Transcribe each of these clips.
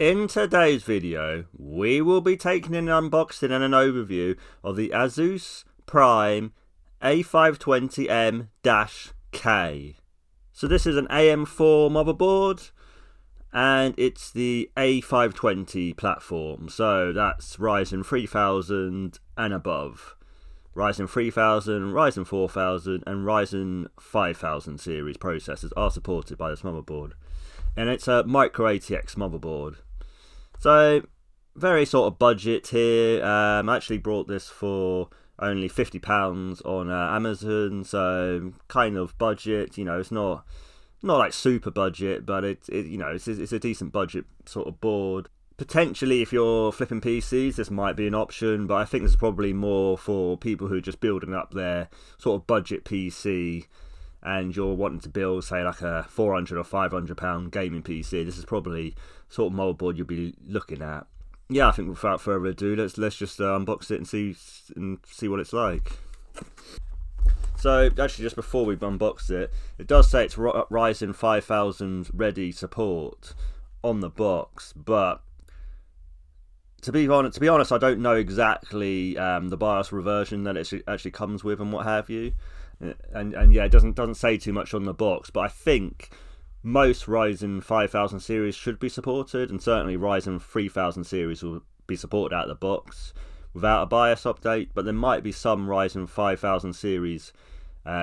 In today's video, we will be taking an unboxing and an overview of the Asus Prime A520M-K. So this is an AM4 motherboard, and it's the A520 platform, so that's Ryzen 3000 and above. Ryzen 3000, Ryzen 4000 and Ryzen 5000 series processors are supported by this motherboard. And it's a micro ATX motherboard. So, very sort of budget here. I actually brought this for only £50 on Amazon, so kind of budget. You know, it's not like super budget, but it's a decent budget sort of board. Potentially, if you're flipping PCs, this might be an option, but I think this is probably more for people who are just building up their sort of budget PC, and you're wanting to build, say, like a £400 or £500 gaming PC. This is probably sort of motherboard you'll be looking at. Yeah, I think without further ado, let's just unbox it and see what it's like. So actually, just before we unbox it, it does say it's Ryzen 5000 ready support on the box, but to be honest, I don't know exactly the BIOS reversion that it actually comes with and what have you. And yeah, it doesn't say too much on the box, but I think most Ryzen 5000 series should be supported, and certainly Ryzen 3000 series will be supported out of the box without a BIOS update. But there might be some Ryzen 5000 series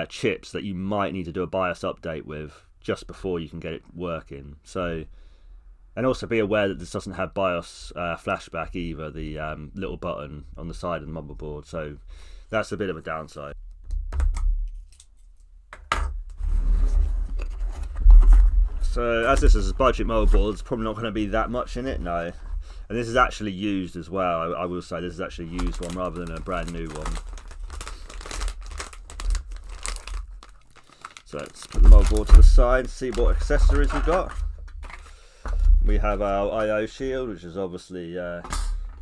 chips that you might need to do a BIOS update with just before you can get it working. So, and also be aware that this doesn't have BIOS flashback either, the little button on the side of the motherboard. So that's a bit of a downside. So, as this is a budget motherboard, there's probably not going to be that much in it, no. And this is actually used as well. I will say this is actually a used one rather than a brand new one. So let's put the motherboard to the side and see what accessories we've got. We have our I/O shield, which is obviously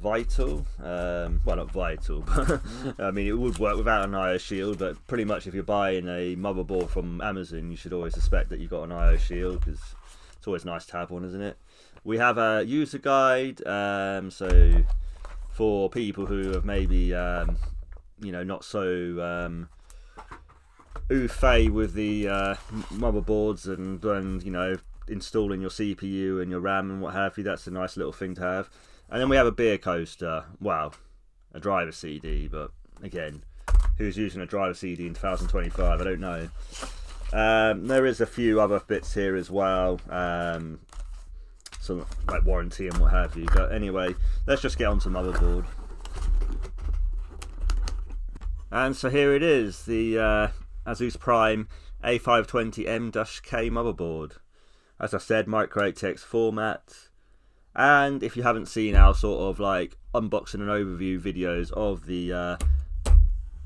vital. Well, not vital, but I mean, it would work without an I/O shield, but pretty much if you're buying a motherboard from Amazon, you should always suspect that you've got an I/O shield, because it's always nice to have one, isn't it? We have a user guide, so for people who have maybe not so au fait with the motherboards and installing your CPU and your RAM and what have you, that's a nice little thing to have. And then we have a beer coaster, well, a driver CD, but again, who's using a driver CD in 2025? I don't know. There is a few other bits here as well, some like warranty and what have you. But anyway, let's just get onto the motherboard. And so here it is, the Asus Prime A520M-K motherboard. As I said, micro ATX format. And if you haven't seen our sort of like unboxing and overview videos of the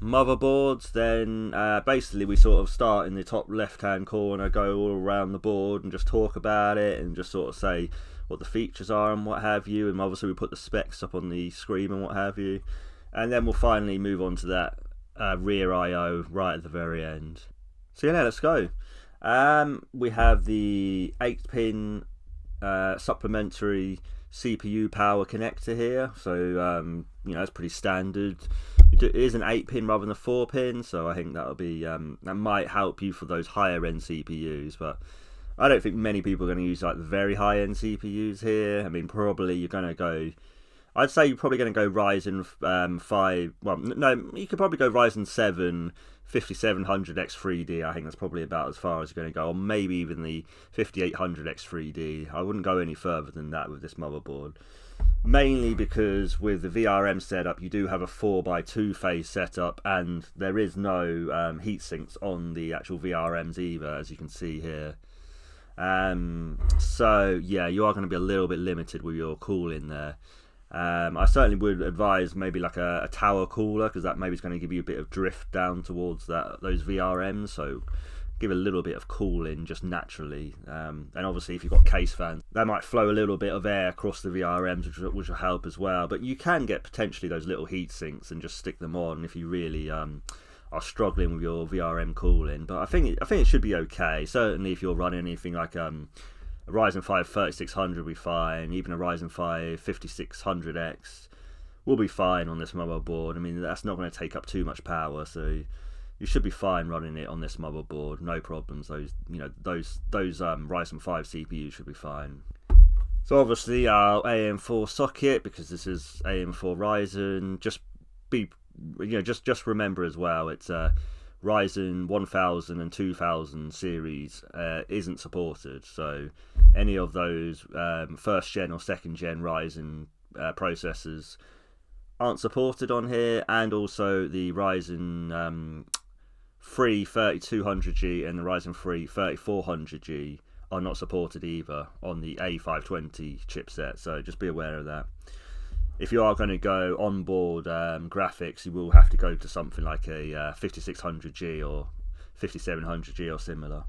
motherboards, then basically we sort of start in the top left hand corner, go all around the board and just talk about it and just sort of say what the features are and what have you. And obviously we put the specs up on the screen and what have you. And then we'll finally move on to that rear I/O right at the very end. So yeah, let's go. We have the 8-pin supplementary CPU power connector here, so it's pretty standard. It is an 8-pin rather than a 4-pin, so I think that'll be that might help you for those higher end CPUs, but I don't think many people are going to use like the very high end CPUs here. I mean, probably you're going to go, I'd say you're probably going to go Ryzen 5, well no, you could probably go Ryzen 7 5700X3D. I think that's probably about as far as you're going to go, or maybe even the 5800X3D. I wouldn't go any further than that with this motherboard, mainly because with the VRM setup you do have a 4x2 phase setup, and there is no heat sinks on the actual VRMs either, as you can see here. So yeah, you are going to be a little bit limited with your cooling there. I certainly would advise maybe like a tower cooler, because that maybe is going to give you a bit of drift down towards those VRMs, so give a little bit of cooling just naturally. And obviously if you've got case fans, that might flow a little bit of air across the VRMs, which will help as well. But you can get potentially those little heat sinks and just stick them on if you really are struggling with your VRM cooling. But I think it should be okay. Certainly if you're running anything like A Ryzen 5 3600 will be fine. Even a Ryzen 5 5600X will be fine on this motherboard. I mean, that's not going to take up too much power, so you should be fine running it on this motherboard. No problems. Those Ryzen 5 CPUs should be fine. So obviously our AM4 socket, because this is AM4 Ryzen, just remember as well, it's Ryzen 1000 and 2000 series isn't supported. So any of those first gen or second gen Ryzen processors aren't supported on here, and also the Ryzen 3 3200G and the Ryzen 3 3400G are not supported either on the A520 chipset, so just be aware of that. If you are going to go onboard graphics, you will have to go to something like a 5600G or 5700G or similar.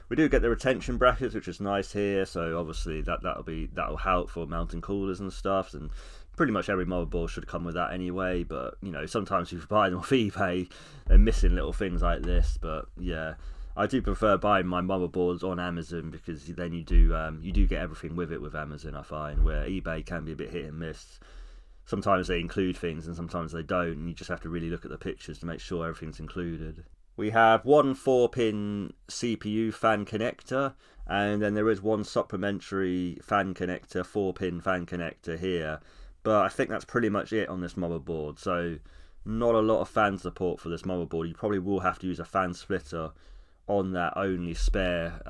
We do get the retention brackets, which is nice here, so obviously that'll help for mounting coolers and stuff, and pretty much every motherboard should come with that anyway. But sometimes if you buy them off eBay, they're missing little things like this. But yeah, I do prefer buying my motherboards on Amazon, because then you do get everything with it with Amazon, I find, where eBay can be a bit hit and miss. Sometimes they include things and sometimes they don't, and you just have to really look at the pictures to make sure everything's included. We have one 4-pin CPU fan connector, and then there is one supplementary fan connector, 4-pin fan connector here, but I think that's pretty much it on this motherboard. So not a lot of fan support for this motherboard. You probably will have to use a fan splitter on that only spare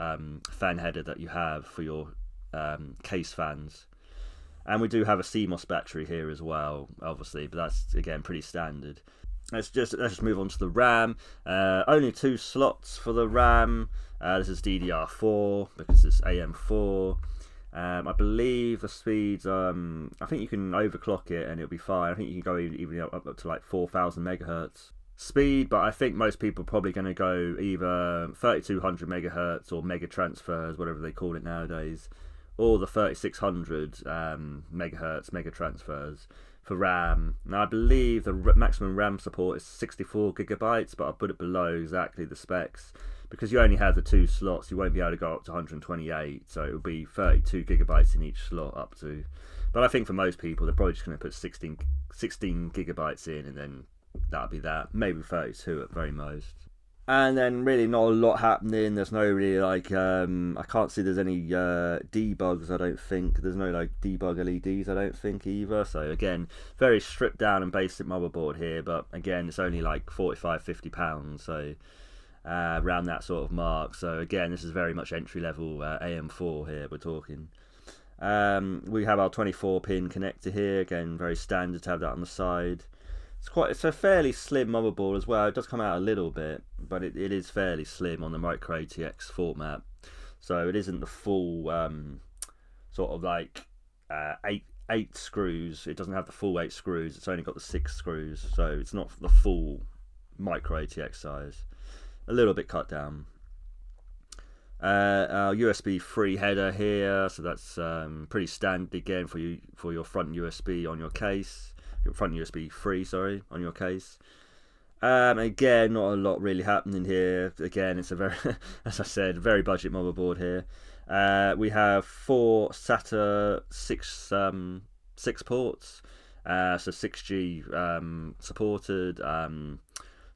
fan header that you have for your case fans. And we do have a CMOS battery here as well, obviously, but that's again pretty standard. Let's just move on to the RAM. Only 2 slots for the RAM. This is DDR4 because it's AM4. I believe the speeds, I think you can overclock it and it'll be fine. I think you can go even up to like 4000 megahertz speed, but I think most people are probably going to go either 3200 megahertz or mega transfers, whatever they call it nowadays, or the 3600 megahertz mega transfers for RAM. Now I believe the maximum RAM support is 64 gigabytes, but I'll put it below exactly the specs, because you only have the 2 slots. You won't be able to go up to 128, so it'll be 32 gigabytes in each slot up to. But I think for most people, they're probably just going to put 16 gigabytes in, and then that'll be that. Maybe 32 at very most. And then really not a lot happening. There's no really like I can't see there's any debugs. I don't think there's no like debug LEDs. I don't think either. So again, very stripped down and basic motherboard here. But again, it's only like £45-50. So around that sort of mark. So again, this is very much entry level AM4 here. We're talking. We have our 24-pin connector here. Again, very standard to have that on the side. It's a fairly slim motherboard as well. It does come out a little bit, but it is fairly slim on the micro ATX format. So it isn't the full sort of like eight screws. It doesn't have the full 8 screws. It's only got the 6 screws, so it's not the full micro ATX size. A little bit cut down. Our USB 3 header here, so that's pretty standard again for your front USB on your case. Your front USB 3, sorry, on your case. Again, not a lot really happening here. Again, it's a very, as I said, very budget motherboard here. We have 4 SATA 6 ports, so 6G supported.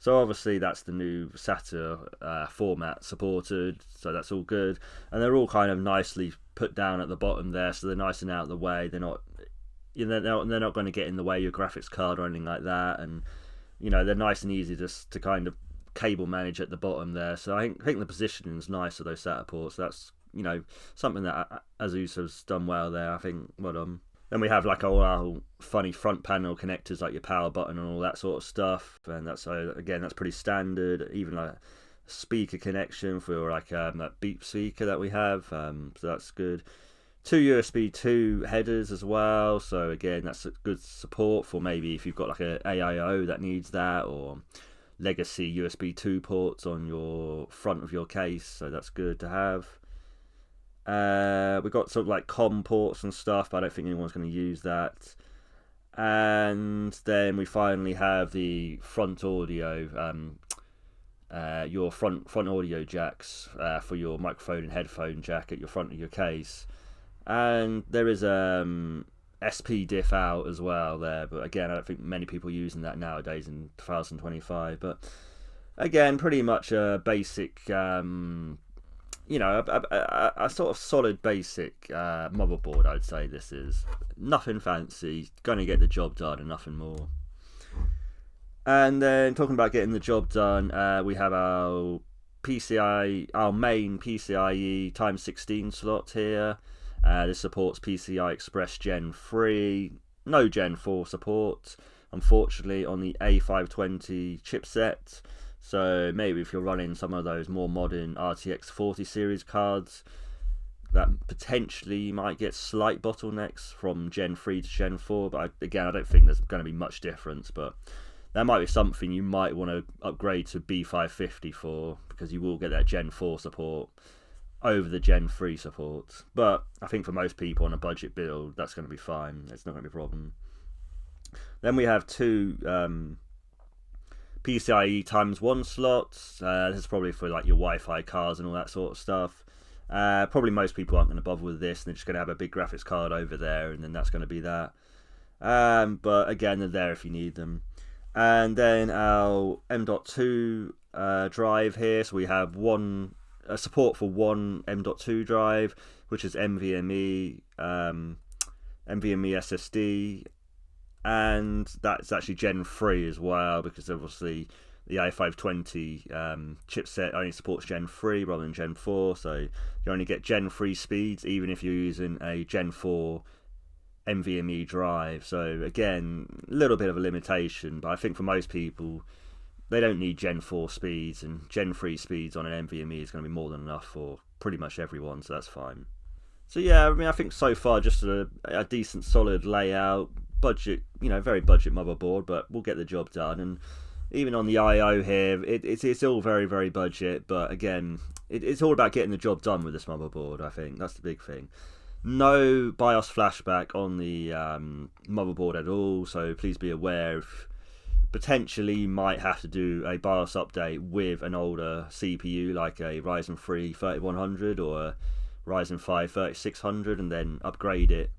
So obviously that's the new SATA format supported, so that's all good. And they're all kind of nicely put down at the bottom there, so they're nice and out of the way. They're not going to get in the way of your graphics card or anything like that, and they're nice and easy just to kind of cable manage at the bottom there. So I think the positioning is nice of those SATA ports. That's something that Asus has done well there. I think well done. Then we have like all our funny front panel connectors, like your power button and all that sort of stuff, and that's pretty standard. Even like a speaker connection for like that Beep speaker that we have, so that's good. 2 USB 2 headers as well, so again that's a good support for maybe if you've got like a AIO that needs that, or legacy USB 2 ports on your front of your case, so that's good to have. We've got sort of like COM ports and stuff, but I don't think anyone's going to use that. And then we finally have the front audio your front audio jacks for your microphone and headphone jack at your front of your case, and there is SP diff out as well there, but again I don't think many people are using that nowadays in 2025. But again, pretty much a basic a sort of solid basic motherboard. I'd say this is nothing fancy, gonna get the job done and nothing more. And then talking about getting the job done, we have our main PCIe times 16 slot here. This supports PCI Express Gen 3, no Gen 4 support, unfortunately, on the A520 chipset. So maybe if you're running some of those more modern RTX 40 series cards, that potentially you might get slight bottlenecks from Gen 3 to Gen 4. But again, I don't think there's going to be much difference. But that might be something you might want to upgrade to B550 for, because you will get that Gen 4 support over the Gen 3 support. But I think for most people on a budget build, that's going to be fine. It's not going to be a problem. Then we have two PCIe times 1 slots. This is probably for like your Wi-Fi cards and all that sort of stuff. Probably most people aren't going to bother with this, and they're just going to have a big graphics card over there, and then that's going to be that. But again, they're there if you need them. And then our M.2 drive here. So we have support for one M.2 drive, which is NVMe SSD, and that's actually Gen 3 as well, because obviously the A520 chipset only supports Gen 3 rather than Gen 4, so you only get Gen 3 speeds even if you're using a Gen 4 NVMe drive. So again, a little bit of a limitation, but I think for most people, they don't need Gen 4 speeds, and Gen 3 speeds on an NVMe is going to be more than enough for pretty much everyone, so that's fine. So yeah, I mean, I think so far just a decent solid layout, budget, very budget motherboard, but we'll get the job done. And even on the I/O here, it's all very, very budget, but again, it's all about getting the job done with this motherboard. I think that's the big thing. No BIOS flashback on the motherboard at all, so please be aware if potentially you might have to do a BIOS update with an older CPU like a Ryzen 3 3100 or a Ryzen 5 3600 and then upgrade it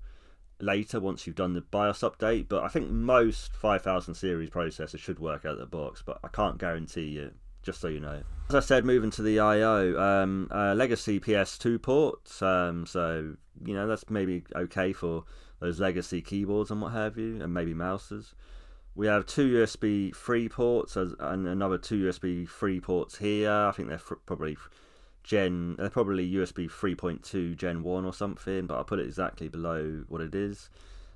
later once you've done the BIOS update. But I think most 5000 series processors should work out of the box, but I can't guarantee it, just so you know. As I said, moving to the I/O, legacy PS2 ports, so that's maybe okay for those legacy keyboards and what have you, and maybe mouses. We have two USB 3 ports and another two USB 3 ports here. I think they're probably USB 3.2 Gen 1 or something, but I'll put it exactly below what it is.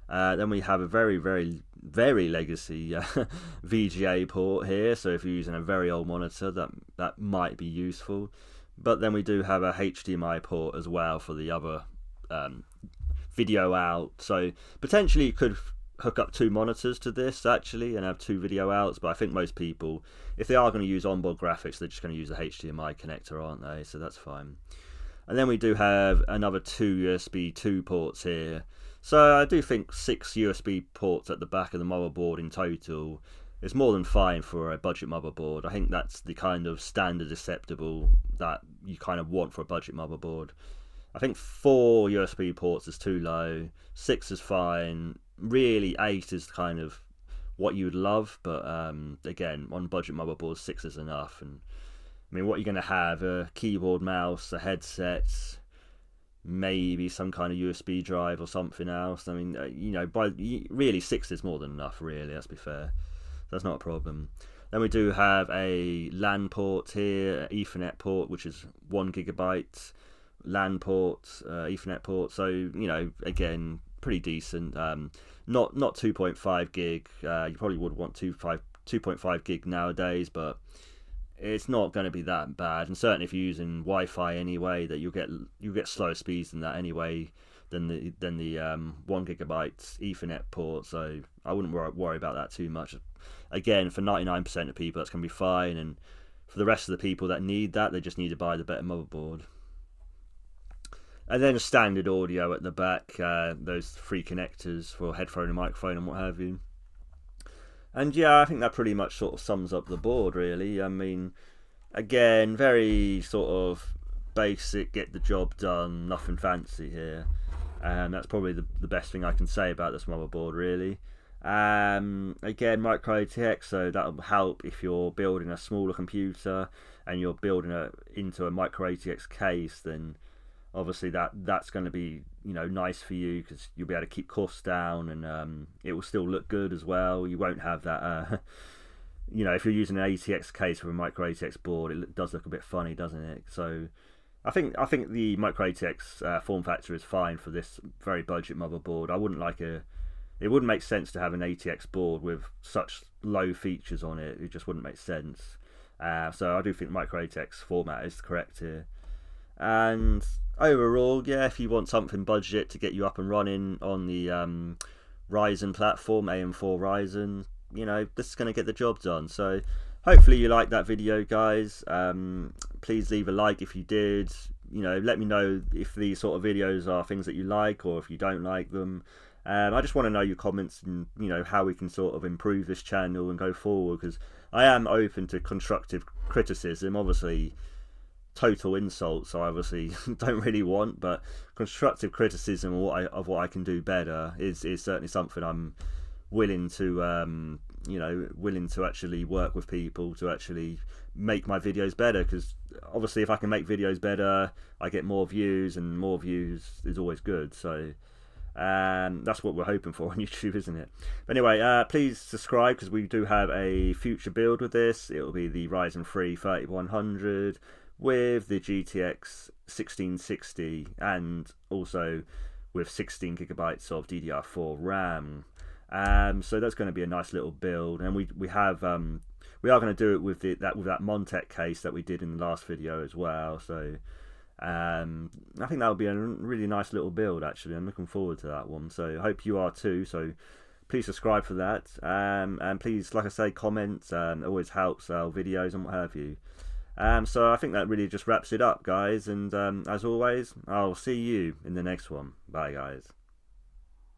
Then we have a very, very, very legacy VGA port here, so if you're using a very old monitor, that might be useful. But then we do have a HDMI port as well for the other video out, so potentially you could hook up two monitors to this actually and have two video outs, but I think most people, if they are going to use onboard graphics, they're just going to use a HDMI connector, aren't they? So that's fine. And then we do have another two USB 2 ports here, so I do think 6 USB ports at the back of the motherboard in total is more than fine for a budget motherboard. I think that's the kind of standard acceptable that you kind of want for a budget motherboard. I think 4 USB ports is too low, 6 is fine, really 8 is kind of what you would love, but again, on budget motherboards, 6 is enough. And I mean, what you're going to have, a keyboard, mouse, a headset, maybe some kind of USB drive or something else. I mean, really 6 is more than enough, really, let's be fair. That's not a problem. Then we do have a LAN port here, an Ethernet port, which is 1 gigabyte. LAN port, Ethernet port, so again, pretty decent. Not 2.5 gig. You probably would want 2.5 gig nowadays, but it's not going to be that bad. And certainly if you're using Wi-Fi anyway, that you'll get slower speeds than that anyway than the 1 gigabyte Ethernet port. So I wouldn't worry about that too much. Again, for 99% of people, that's going to be fine, and for the rest of the people that need that, they just need to buy the better motherboard. And then standard audio at the back, those 3 connectors for headphone and microphone and what have you. And yeah, I think that pretty much sort of sums up the board, really. I mean, again, very sort of basic, get the job done, nothing fancy here. That's probably the best thing I can say about this motherboard, really. Again, micro ATX, so that'll help if you're building a smaller computer and you're building it into a micro ATX case. Then obviously that's going to be, you know, nice for you, because you'll be able to keep costs down, and it will still look good as well. You won't have that you know, if you're using an ATX case with a micro ATX board, it does look a bit funny, doesn't it? So I think the micro ATX form factor is fine for this very budget motherboard. It wouldn't make sense to have an ATX board with such low features on it. It just wouldn't make sense. So I do think micro ATX format is correct here. And overall, yeah, if you want something budget to get you up and running on the Ryzen platform, AM4 Ryzen, you know, this is going to get the job done. So hopefully you liked that video, guys. Please leave a like if you did. You know, let me know if these sort of videos are things that you like or if you don't like them. I just want to know your comments, and you know, how we can sort of improve this channel and go forward, because I am open to constructive criticism. Obviously, total insults I obviously don't really want, but constructive criticism of what I can do better is certainly something I'm willing to you know, willing to actually work with people to actually make my videos better, because obviously if I can make videos better, I get more views, and more views is always good. So that's what we're hoping for on YouTube, isn't it? But anyway, please subscribe, because we do have a future build with this. It will be the Ryzen 3 3100 with the GTX 1660, and also with 16 gigabytes of DDR4 RAM. So that's going to be a nice little build, and we are going to do it with that Montec case that we did in the last video as well. So I think that'll be a really nice little build. Actually, I'm looking forward to that one. So I hope you are too. So please subscribe for that, and please, like I say, comment. It always helps our videos and what have you. So I think that really just wraps it up, guys. And as always, I'll see you in the next one. Bye, guys.